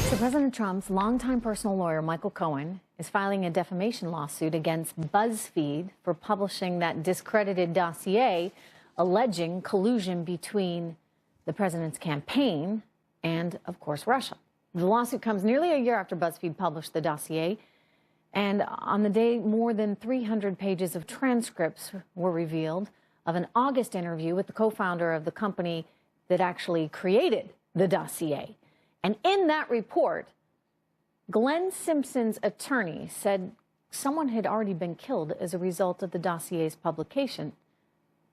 So President Trump's longtime personal lawyer, Michael Cohen, is filing a defamation lawsuit against Buzzfeed for publishing that discredited dossier alleging collusion between the president's campaign and, of course, Russia. The lawsuit comes nearly a year after Buzzfeed published the dossier, and on the day more than 300 pages of transcripts were revealed of an August interview with the co-founder of the company that actually created the dossier. And in that report, Glenn Simpson's attorney said someone had already been killed as a result of the dossier's publication,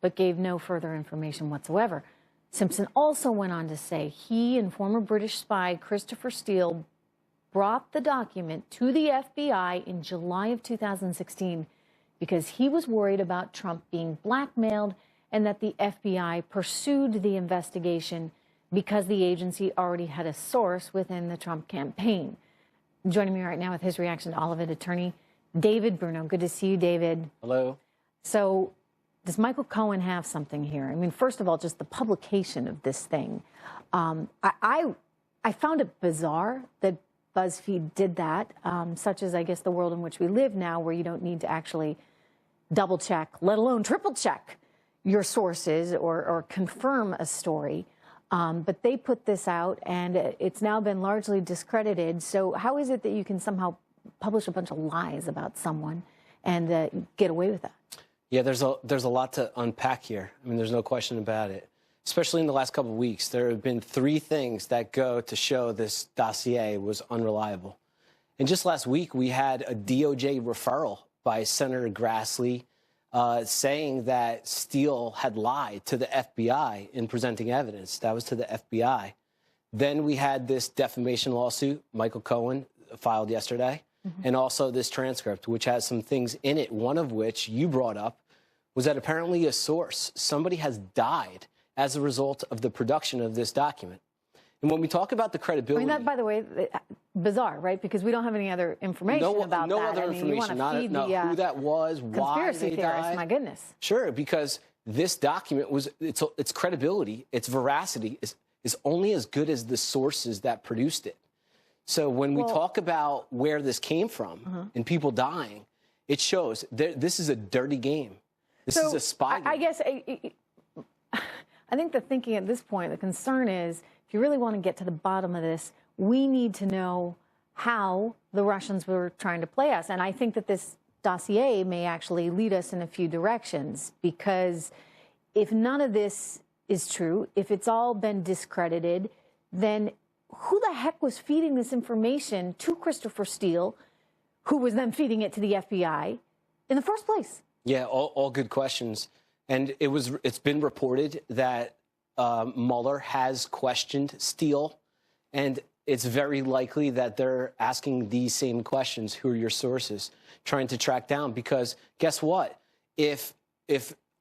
but gave no further information whatsoever. Simpson also went on to say he and former British spy Christopher Steele brought the document to the FBI in July of 2016 because he was worried about Trump being blackmailed and that the FBI pursued the investigation because the agency already had a source within the Trump campaign. Joining me right now with his reaction to all of it, attorney David Bruno. Good to see you, David. Hello. So does Michael Cohen have something here? I mean, first of all, just the publication of this thing. I found it bizarre that BuzzFeed did that, such as, I guess, the world in which we live now, where you don't need to actually double check, let alone triple check your sources or confirm a story. But they put this out, and it's now been largely discredited. So how is it that you can somehow publish a bunch of lies about someone and get away with that? Yeah, there's a lot to unpack here. I mean, there's no question about it. Especially in the last couple of weeks, there have been three things that go to show this dossier was unreliable. And just last week, we had a DOJ referral by Senator Grassley saying that Steele had lied to the FBI in presenting evidence. That was to the FBI. Then we had this defamation lawsuit Michael Cohen filed yesterday, and also this transcript, which has some things in it, one of which you brought up was that apparently a source, somebody has died as a result of the production of this document. And when we talk about the credibility... I mean, that, by the way, bizarre, right? Because we don't have any other information about that. No other information, not who that was, why they died. My goodness. Sure, because this document was, its credibility, its veracity is only as good as the sources that produced it. So when we talk about where this came from and people dying, it shows this is a dirty game. This is a spy game. I guess I think the thinking at this point, the concern is, if you really want to get to the bottom of this, we need to know how the Russians were trying to play us. And I think that this dossier may actually lead us in a few directions, because if none of this is true, if it's all been discredited, then who the heck was feeding this information to Christopher Steele, who was then feeding it to the FBI in the first place? Yeah, all good questions. And it's been reported that Mueller has questioned Steele, and it's very likely that they're asking these same questions. Who are your sources? Trying to track down, because guess what? If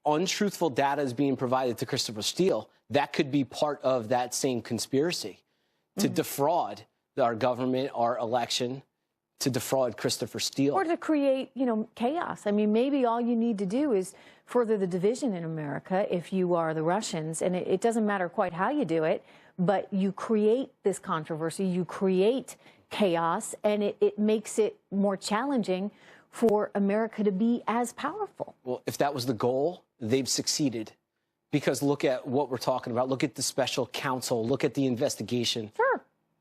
untruthful data is being provided to Christopher Steele, that could be part of that same conspiracy to defraud our government, our election, to defraud Christopher Steele. Or to create, chaos. I mean, maybe all you need to do is further the division in America if you are the Russians. And it doesn't matter quite how you do it, but you create this controversy, you create chaos, and it makes it more challenging for America to be as powerful. Well, if that was the goal, they've succeeded. Because look at what we're talking about. Look at the special counsel. Look at the investigation. Sure.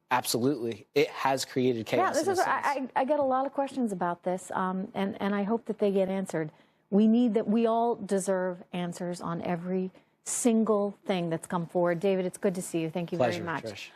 Absolutely. It has created chaos. Yeah, I get a lot of questions about this, and I hope that they get answered. We all deserve answers on every single thing that's come forward. David, it's good to see you. Thank you very much. Trish.